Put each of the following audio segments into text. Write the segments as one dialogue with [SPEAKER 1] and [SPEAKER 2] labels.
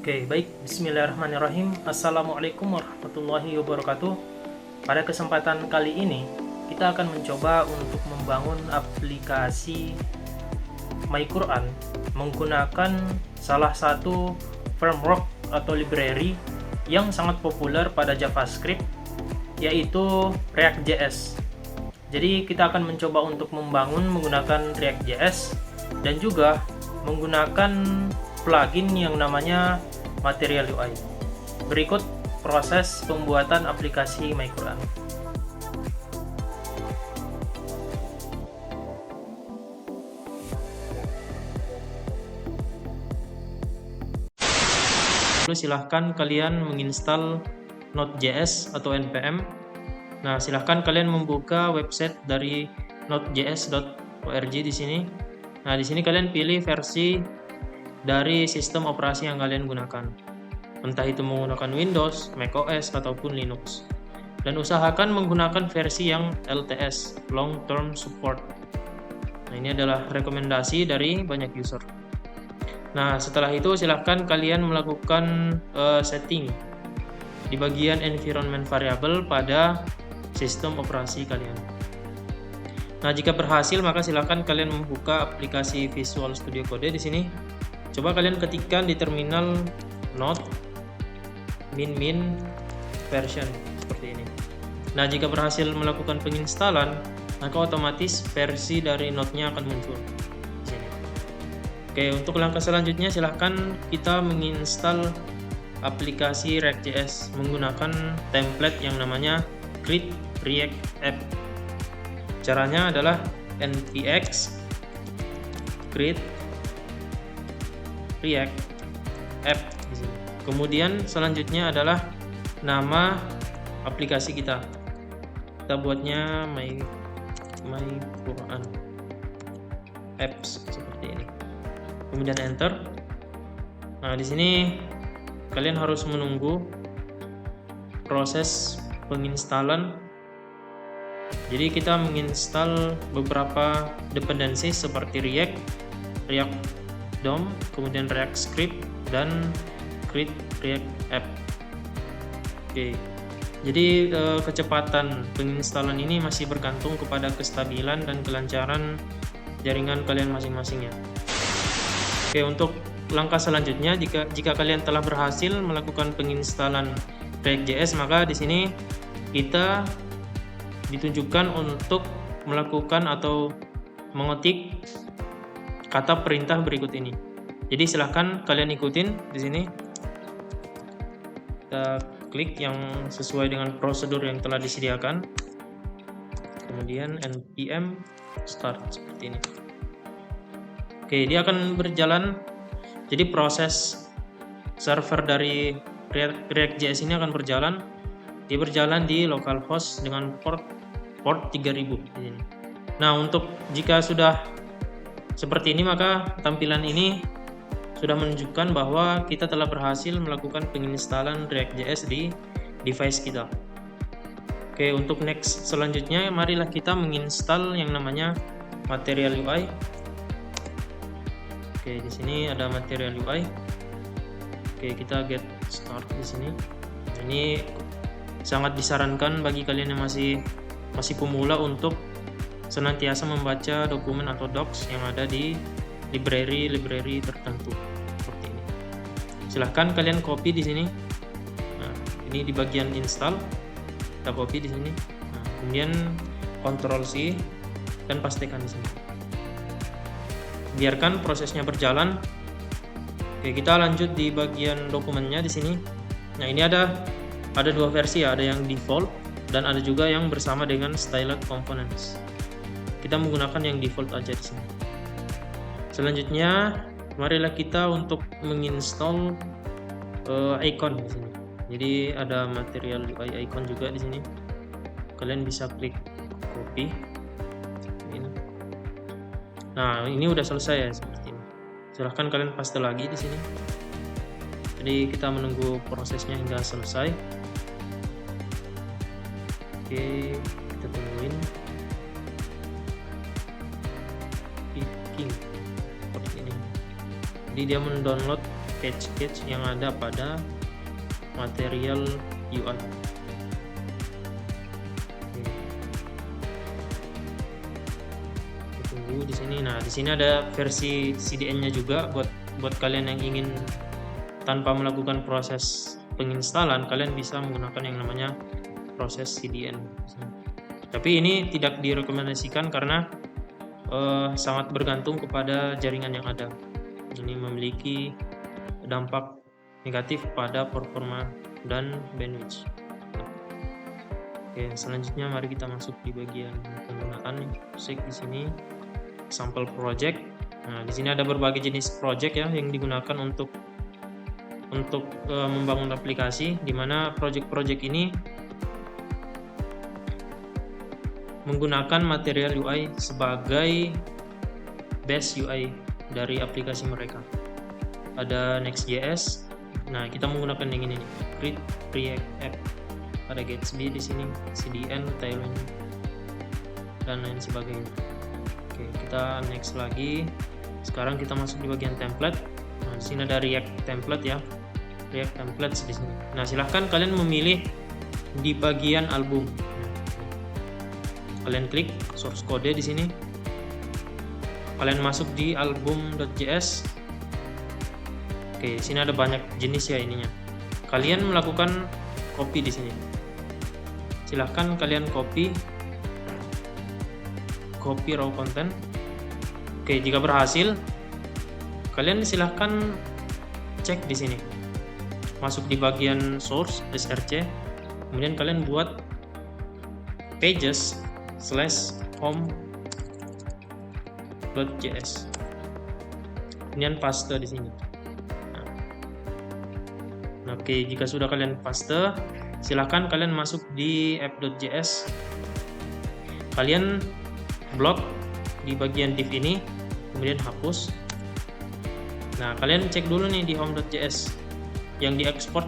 [SPEAKER 1] Oke, baik. Bismillahirrahmanirrahim. Assalamualaikum warahmatullahi wabarakatuh. Pada kesempatan kali ini, kita akan mencoba untuk membangun aplikasi My Quran menggunakan salah satu framework atau library yang sangat populer pada JavaScript, yaitu React.js. Jadi kita akan mencoba untuk membangun menggunakan React.js dan juga menggunakan plugin yang namanya Material UI. Berikut proses pembuatan aplikasi My Quran. Lalu silahkan kalian menginstal Node.js atau npm. Nah, silahkan kalian membuka website dari nodejs.org di sini. Nah, di sini kalian pilih versi dari sistem operasi yang kalian gunakan, entah itu menggunakan Windows, macOS, ataupun Linux. Dan usahakan menggunakan versi yang LTS, Long Term Support. Nah, ini adalah rekomendasi dari banyak user. Nah, setelah itu silahkan kalian melakukan setting di bagian environment variable pada sistem operasi kalian. Nah, jika berhasil maka silahkan kalian membuka aplikasi Visual Studio Code di sini. Coba kalian ketikkan di terminal node min version seperti ini. Nah, jika berhasil melakukan penginstalan, maka otomatis versi dari node-nya akan muncul di sini. Oke, untuk langkah selanjutnya silahkan kita menginstal aplikasi React.js menggunakan template yang namanya create react app. Caranya adalah npx create react app di sini. Kemudian selanjutnya adalah nama aplikasi kita. Kita buatnya My Quran apps seperti ini. Kemudian enter. Nah, di sini kalian harus menunggu proses penginstalan. Jadi kita menginstal beberapa dependensi seperti React DOM, kemudian React Script, dan Create React App. Oke, jadi kecepatan penginstalan ini masih bergantung kepada kestabilan dan kelancaran jaringan kalian masing-masing ya. Oke, untuk langkah selanjutnya, jika kalian telah berhasil melakukan penginstalan React.js, maka di sini kita ditunjukkan untuk melakukan atau mengetik kata perintah berikut ini. Jadi silahkan kalian ikutin di sini. Kita klik yang sesuai dengan prosedur yang telah disediakan. Kemudian npm start seperti ini. Oke, dia akan berjalan. Jadi proses server dari React.js ini akan berjalan. Dia berjalan di localhost dengan port 3000 di sini. Nah, untuk jika sudah seperti ini, maka tampilan ini sudah menunjukkan bahwa kita telah berhasil melakukan penginstalan React.js di device kita. Oke, untuk next selanjutnya, marilah kita menginstal yang namanya Material UI. Oke, di sini ada Material UI. Oke, kita get start di sini. Ini sangat disarankan bagi kalian yang masih pemula untuk senantiasa membaca dokumen atau docs yang ada di library tertentu seperti ini. Silahkan kalian copy di sini. Nah, ini di bagian install kita copy di sini. Nah, kemudian Ctrl C dan pastikan di sini. Biarkan prosesnya berjalan. Oke, kita lanjut di bagian dokumennya di sini. Nah, ini ada dua versi ya, ada yang default dan ada juga yang bersama dengan styled components. Kita menggunakan yang default aja di sini. Selanjutnya, marilah kita untuk menginstall icon di sini. Jadi ada Material UI icon juga di sini. Kalian bisa klik copy. Ini. Nah, ini udah selesai ya seperti ini. Silahkan kalian paste lagi di sini. Jadi kita menunggu prosesnya hingga selesai. Oke, kita tungguin. Seperti ini. Jadi dia mendownload page yang ada pada material UI. Tunggu di sini. Nah, di sini ada versi CDN-nya juga buat kalian yang ingin tanpa melakukan proses penginstalan, kalian bisa menggunakan yang namanya proses CDN. Tapi ini tidak direkomendasikan karena sangat bergantung kepada jaringan yang ada. Ini memiliki dampak negatif pada performa dan bandwidth. Oke, selanjutnya mari kita masuk di bagian penggunaan musik. Di sini sampel project. Nah, di sini ada berbagai jenis project ya yang digunakan untuk membangun aplikasi, di mana project-project ini menggunakan material UI sebagai base UI dari aplikasi mereka. Ada Next.js. Nah, kita menggunakan yang ini nih, Create React App. Ada Gatsby di sini, CDN, Tailwind, dan lain sebagainya. Oke, kita next lagi. Sekarang kita masuk di bagian template. Nah, di sini ada React template ya, React templates di sini. Nah, silahkan kalian memilih di bagian album. Kalian klik source code di sini. Kalian masuk di album.js. Oke, di sini ada banyak jenis ya ininya. Kalian melakukan copy di sini. Silahkan kalian copy raw content. Oke, jika berhasil, kalian silahkan cek di sini. Masuk di bagian source src, kemudian kalian buat pages/home.js. Kemudian paste di sini. Nah, oke, jika sudah kalian paste, silahkan kalian masuk di app.js. Kalian blok di bagian div ini, kemudian hapus. Nah, kalian cek dulu nih di home.js yang diekspor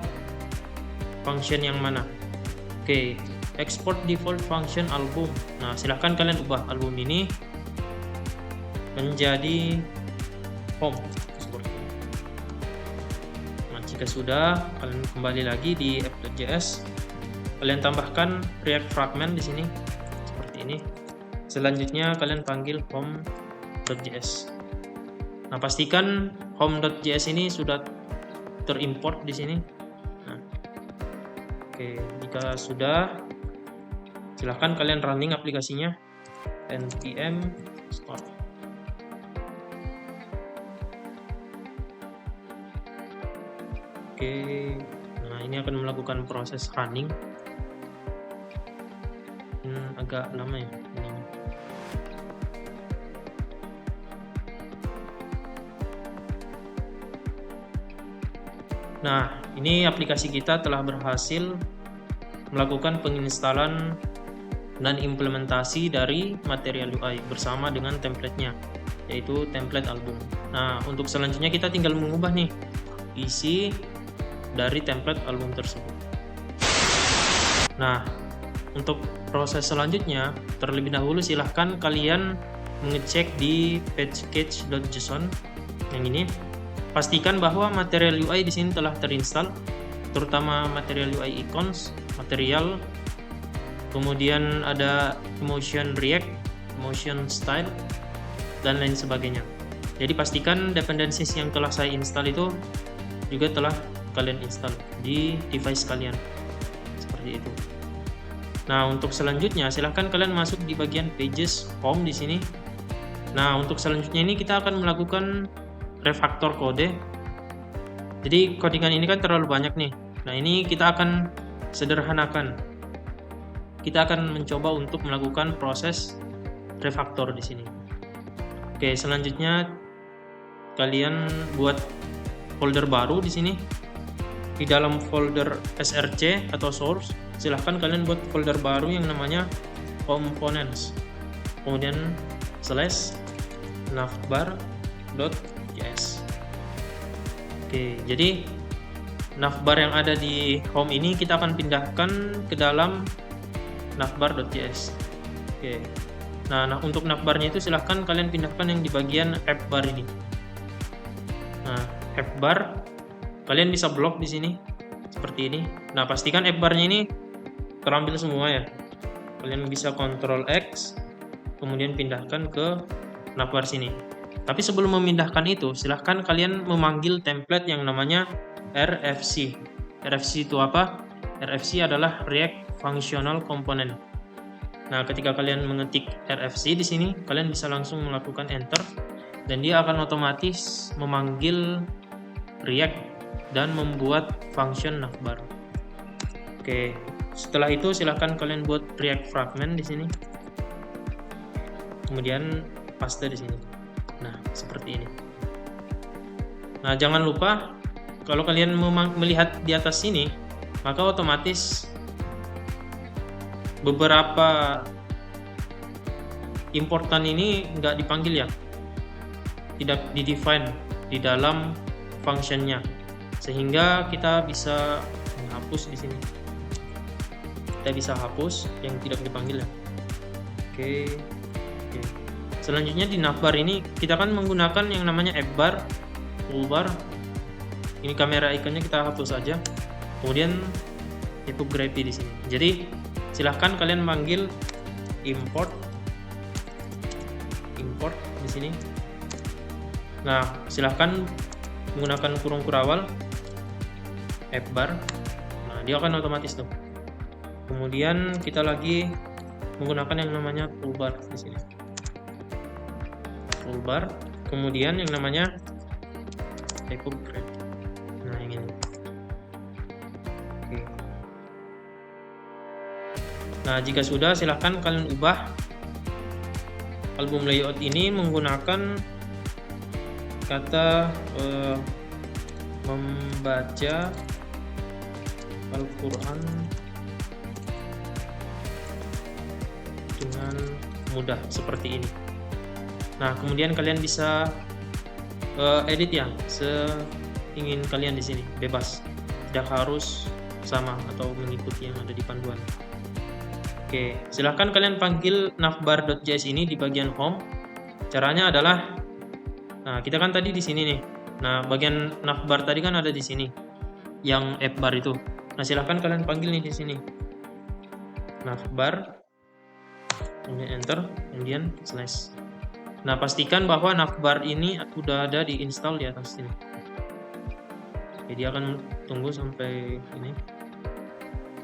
[SPEAKER 1] function yang mana. Oke, export default function album. Nah, silahkan kalian ubah album ini menjadi home seperti ini. Nah, jika sudah, kalian kembali lagi di app.js. Kalian tambahkan React fragment di sini seperti ini. Selanjutnya kalian panggil home.js. Nah, pastikan home.js ini sudah terimport di sini. Nah, oke, jika sudah, silahkan kalian running aplikasinya. npm start. Oke, nah ini akan melakukan proses running. Agak lama ya ini. Nah, ini aplikasi kita telah berhasil melakukan penginstalan dan implementasi dari material UI bersama dengan template-nya, yaitu template album. Nah, untuk selanjutnya kita tinggal mengubah nih isi dari template album tersebut. Nah, untuk proses selanjutnya, terlebih dahulu silahkan kalian mengecek di package.json yang ini. Pastikan bahwa material UI di sini telah terinstall, terutama material UI icons, material, kemudian ada emotion react, emotion style, dan lain sebagainya. Jadi pastikan dependencies yang telah saya install itu juga telah kalian install di device kalian, seperti itu. Nah, untuk selanjutnya silahkan kalian masuk di bagian pages home di sini. Nah, untuk selanjutnya ini kita akan melakukan refactor kode. Jadi codingan ini kan terlalu banyak nih. Nah, ini kita akan sederhanakan. Kita akan mencoba untuk melakukan proses refactor di sini. Oke, selanjutnya kalian buat folder baru di sini. Di dalam folder src atau source, silahkan kalian buat folder baru yang namanya components. Kemudian /navbar.js. Oke, jadi navbar yang ada di home ini kita akan pindahkan ke dalam navbar.js. Oke. Nah, untuk navbarnya itu silahkan kalian pindahkan yang di bagian app bar ini. Nah, app bar kalian bisa blok di sini seperti ini. Nah, pastikan app bar-nya ini terambil semua ya. Kalian bisa Ctrl X, kemudian pindahkan ke navbar sini. Tapi sebelum memindahkan itu, silahkan kalian memanggil template yang namanya RFC. RFC itu apa? RFC adalah React Functional Component. Nah, ketika kalian mengetik RFC di sini, kalian bisa langsung melakukan enter dan dia akan otomatis memanggil React dan membuat function navbar. Oke, setelah itu silahkan kalian buat React fragment di sini. Kemudian paste di sini. Nah, seperti ini. Nah, jangan lupa kalau kalian melihat di atas sini, maka otomatis beberapa importan ini nggak dipanggil ya, tidak di-define di dalam functionnya, sehingga kita bisa menghapus di sini. Kita bisa hapus yang tidak dipanggil ya. Oke. Selanjutnya di navbar ini kita akan menggunakan yang namanya app bar, toolbar. Ini kamera ikonnya kita hapus saja. Kemudian typography di sini. Jadi silahkan kalian panggil import di sini. Nah, silahkan menggunakan kurung kurawal app bar. Nah, dia akan otomatis tuh. Kemudian kita lagi menggunakan yang namanya toolbar di sini. Toolbar, kemudian yang namanya typography. Nah, yang ini. Oke. Nah, jika sudah, silahkan kalian ubah album layout ini menggunakan kata membaca Al-Quran dengan mudah seperti ini. Nah, kemudian kalian bisa edit ya seingin kalian di sini, bebas, tidak harus sama atau mengikuti yang ada di panduan. Oke, silahkan kalian panggil navbar.js ini di bagian home. Caranya adalah, nah kita kan tadi di sini nih. Nah, bagian navbar tadi kan ada di sini, yang app bar itu. Nah, silahkan kalian panggil nih di sini, navbar, kemudian enter, kemudian slash. Nah, pastikan bahwa navbar ini sudah ada di install di atas sini. Jadi akan tunggu sampai ini.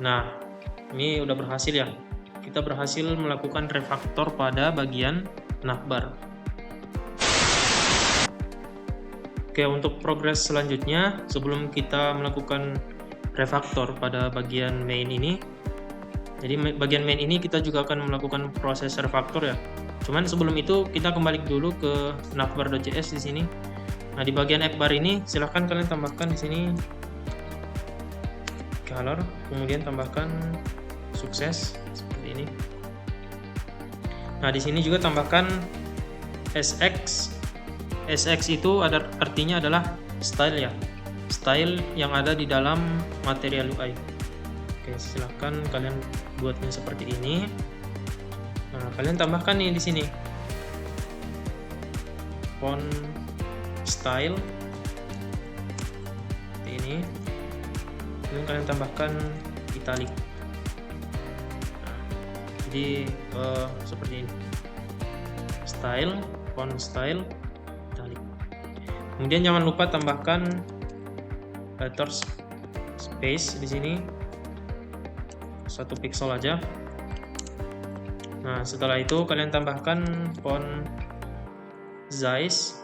[SPEAKER 1] Nah, ini udah berhasil ya. Kita berhasil melakukan refaktor pada bagian navbar. Oke, untuk progres selanjutnya, sebelum kita melakukan refaktor pada bagian main ini, jadi bagian main ini kita juga akan melakukan proses refaktor ya. Cuman sebelum itu kita kembali dulu ke navbar.js di sini. Nah, di bagian app bar ini silahkan kalian tambahkan di sini color, kemudian tambahkan sukses seperti ini. Nah, di sini juga tambahkan SX. SX itu artinya adalah style ya. Style yang ada di dalam material UI. Oke, silahkan kalian buatnya seperti ini. Nah, kalian tambahkan nih di sini font style seperti ini. Kemudian kalian tambahkan italic. Nah, jadi seperti ini. Style, font style, italic. Kemudian jangan lupa tambahkan letters space di sini 1 pixel aja. Nah, setelah itu kalian tambahkan font size,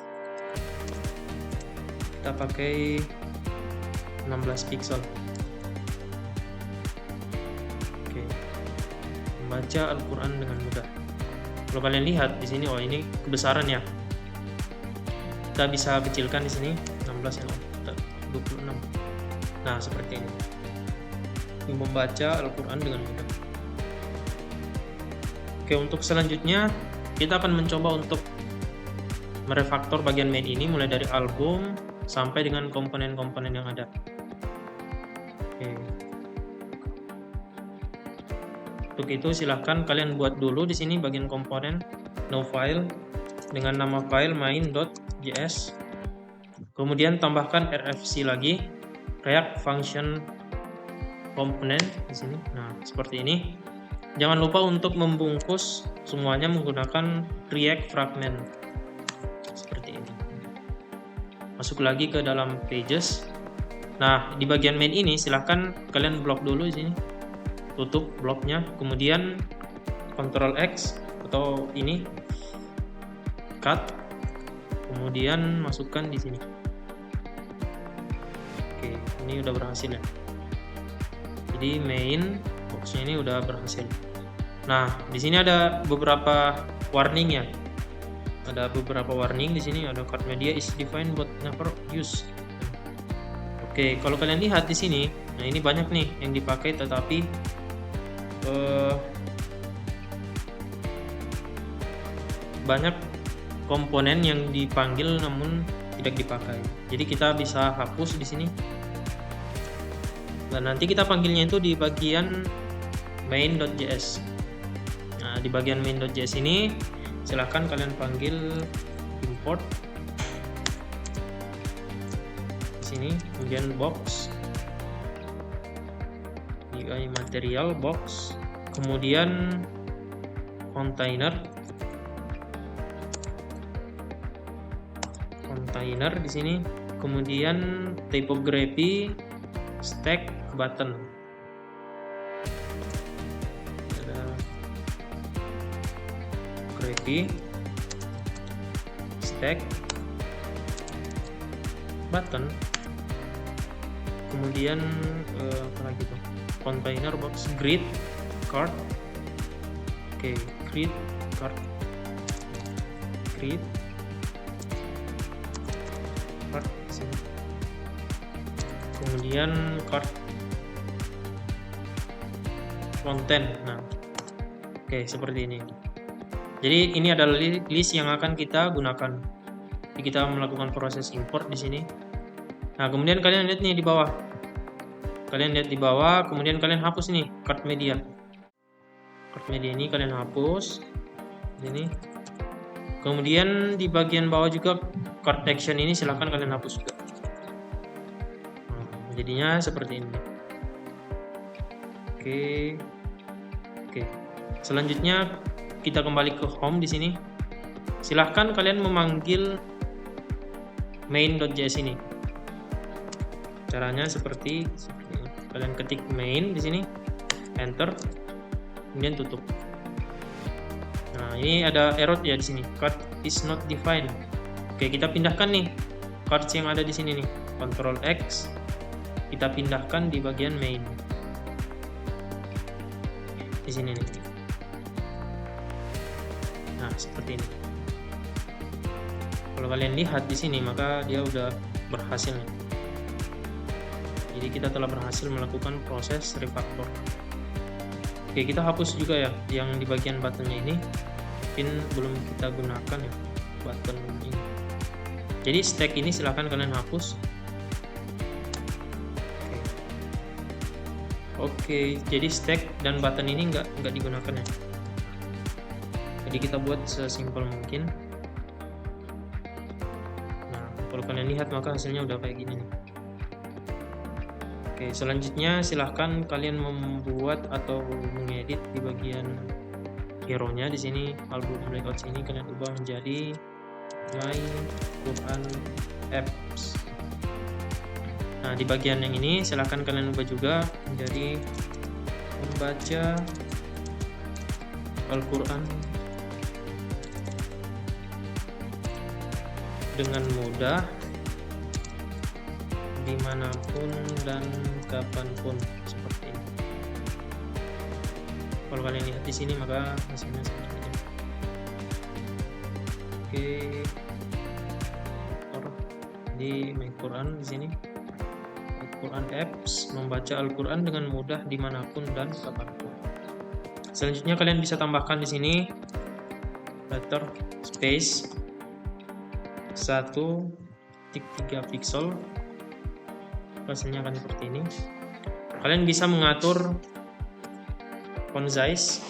[SPEAKER 1] kita pakai 16 pixel. Oke, membaca Al-Quran dengan mudah. Kalau kalian lihat di sini, oh ini kebesaran ya. Kita bisa kecilkan di sini 16 yang 26. Nah, seperti ini. Membaca Al-Quran dengan mudah. Oke, untuk selanjutnya kita akan mencoba untuk merefaktor bagian main ini mulai dari album sampai dengan komponen-komponen yang ada. Oke. Untuk itu silahkan kalian buat dulu di sini bagian komponen no file dengan nama file main.js. Kemudian tambahkan RFC lagi React Function Component di sini. Nah, seperti ini. Jangan lupa untuk membungkus semuanya menggunakan React Fragment. Seperti ini. Masuk lagi ke dalam Pages. Nah, di bagian main ini silahkan kalian blok dulu di sini. Tutup bloknya, kemudian Ctrl X atau ini cut, kemudian masukkan di sini. Oke, ini udah berhasil ya. Jadi main boxnya ini udah berhasil. Nah, di sini ada beberapa warning ya. Ada beberapa warning di sini. Ada card media is defined but never used. Oke, kalau kalian lihat di sini, nah ini banyak nih yang dipakai tetapi banyak komponen yang dipanggil namun tidak dipakai. Jadi kita bisa hapus di sini. Dan nanti kita panggilnya itu di bagian main.js. Nah, di bagian main.js ini silahkan kalian panggil import di sini, kemudian box, UI material box, kemudian container di sini, kemudian typography, stack, button. Ada graphy, stack, button, kemudian apa lagi tuh? Container box, grid, card. Oke, grid, card, grid, card sini. Kemudian card content. Nah, oke, seperti ini. Jadi ini adalah list yang akan kita gunakan. Jadi kita melakukan proses import di sini. Nah, kemudian kalian lihat nih di bawah. Kalian lihat di bawah, kemudian kalian hapus nih card media. Card media ini kalian hapus. Ini. Kemudian di bagian bawah juga card action ini silahkan kalian hapus juga. Nah, jadinya seperti ini. Oke. Selanjutnya kita kembali ke home di sini. Silahkan kalian memanggil main.js ini. Caranya seperti ini. Kalian ketik main di sini, enter, kemudian tutup. Nah, ini ada error ya di sini. Card is not defined. Oke, kita pindahkan nih cards yang ada di sini nih. Ctrl X. Kita pindahkan di bagian main. Di sini nih. Nah, seperti ini. Kalau kalian lihat di sini, maka dia udah berhasil nih. Jadi kita telah berhasil melakukan proses refactor. Oke, kita hapus juga ya yang di bagian buttonnya ini. Mungkin belum kita gunakan ya button ini. Jadi stack ini silahkan kalian hapus. Oke, jadi stack dan button ini nggak digunakan ya. Jadi kita buat sesimpel mungkin. Nah, kalau kalian lihat maka hasilnya udah kayak gini nih. Oke, selanjutnya silahkan kalian membuat atau mengedit di bagian hero-nya di sini. Album layout sini kalian ubah menjadi My Quran Apps. Nah, di bagian yang ini silahkan kalian ubah juga menjadi membaca Al-Quran dengan mudah dimanapun dan kapanpun, seperti ini. Kalau kalian lihat di sini maka hasilnya seperti ini. Oke, di My Quran di sini, My Quran Apps, membaca Al-Quran dengan mudah dimanapun dan kapanpun. Selanjutnya kalian bisa tambahkan di sini letter space 1.3 pixel. Hasilnya akan seperti ini. Kalian bisa mengatur font size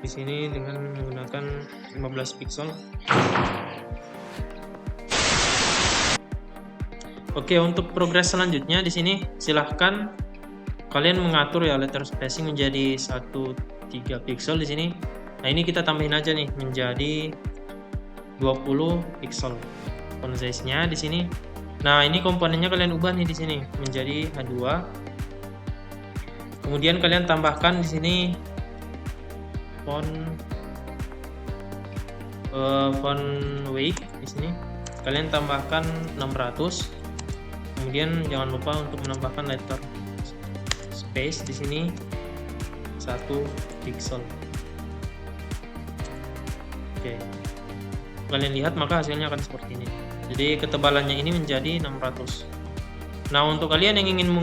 [SPEAKER 1] di sini dengan menggunakan 15 pixel. Oke, untuk progres selanjutnya di sini silahkan kalian mengatur ya letter spacing menjadi 1,3 pixel di sini. Nah, ini kita tambahin aja nih menjadi 20 pixel font size-nya di sini. Nah, ini komponennya kalian ubah nih di sini menjadi H2. Kemudian kalian tambahkan di sini font weight di sini. Kalian tambahkan 600. Kemudian jangan lupa untuk menambahkan letter space di sini 1 pixel. Oke. Kalian lihat maka hasilnya akan seperti ini. Jadi ketebalannya ini menjadi 600. Nah, untuk kalian yang ingin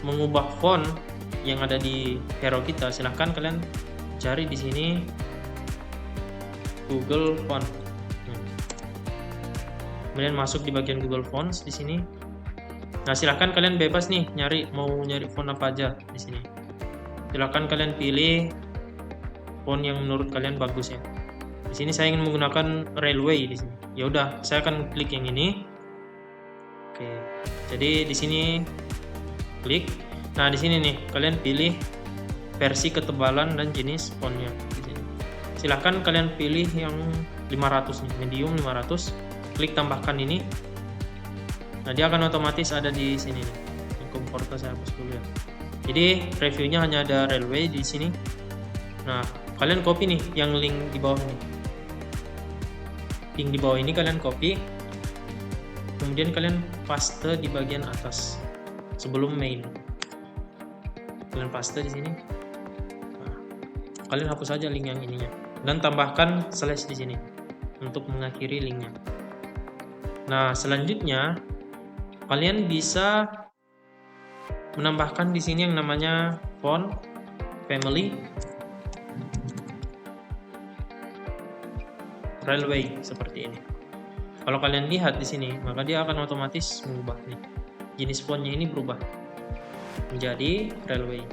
[SPEAKER 1] mengubah font yang ada di hero kita, silahkan kalian cari di sini Google Font. Kemudian masuk di bagian Google Fonts di sini. Nah, silahkan kalian bebas nih mau nyari font apa aja di sini. Silahkan kalian pilih font yang menurut kalian bagus ya. Di sini saya ingin menggunakan Railway di sini. Ya udah, saya akan klik yang ini. Oke. Jadi di sini klik. Nah, di sini nih kalian pilih versi ketebalan dan jenis fontnya di sini. Silahkan kalian pilih yang 500 nih, medium 500. Klik tambahkan ini. Nah, dia akan otomatis ada di sini nih. Komporta saya hapus dulu ya. Jadi reviewnya hanya ada Railway di sini. Nah, kalian copy nih yang link di bawah nih. Link di bawah ini kalian copy. Kemudian kalian paste di bagian atas sebelum main. Kalian paste di sini. Nah, kalian hapus saja link yang ininya dan tambahkan slash di sini untuk mengakhiri linknya. Nah, selanjutnya kalian bisa menambahkan di sini yang namanya font family Railway seperti ini. Kalau kalian lihat di sini, maka dia akan otomatis mengubah nih. Jenis fontnya ini berubah menjadi Railway.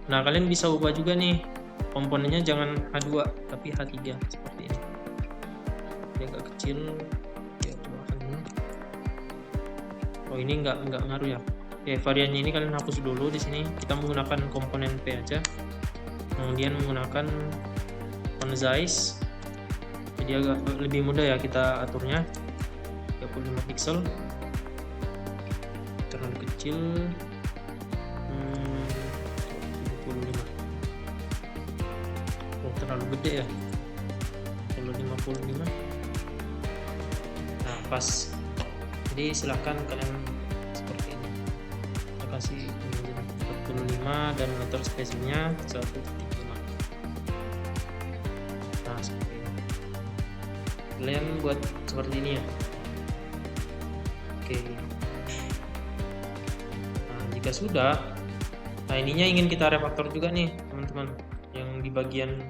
[SPEAKER 1] Nah, kalian bisa ubah juga nih komponennya, jangan H2 tapi H3 seperti ini. Dia agak kecil. Oh, ini nggak ngaruh ya. Oke, variannya ini kalian hapus dulu di sini. Kita menggunakan komponen P aja. Kemudian menggunakan font size. Jadi agak lebih mudah ya kita aturnya. 35 pixel. Terlalu kecil. 25. Oh, terlalu gede ya. Kalau 55. Nah, pas. Jadi silahkan kalian seperti ini. Kita kasih 45 dan letter spacingnya 1,5. Nah, seperti ini. Kalian buat seperti ini ya. Oke. Nah, jika sudah, nah ininya ingin kita refaktor juga nih teman-teman, yang di bagian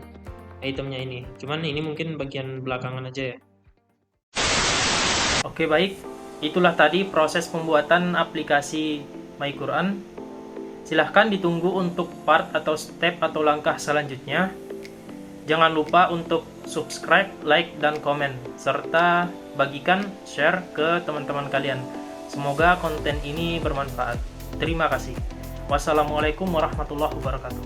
[SPEAKER 1] itemnya ini. Cuman ini mungkin bagian belakangan aja ya. Oke, baik. Itulah tadi proses pembuatan aplikasi My Quran. Silahkan ditunggu untuk part atau step atau langkah selanjutnya. Jangan lupa untuk subscribe, like, dan komen, serta bagikan, share ke teman-teman kalian. Semoga konten ini bermanfaat. Terima kasih. Wassalamualaikum warahmatullahi wabarakatuh.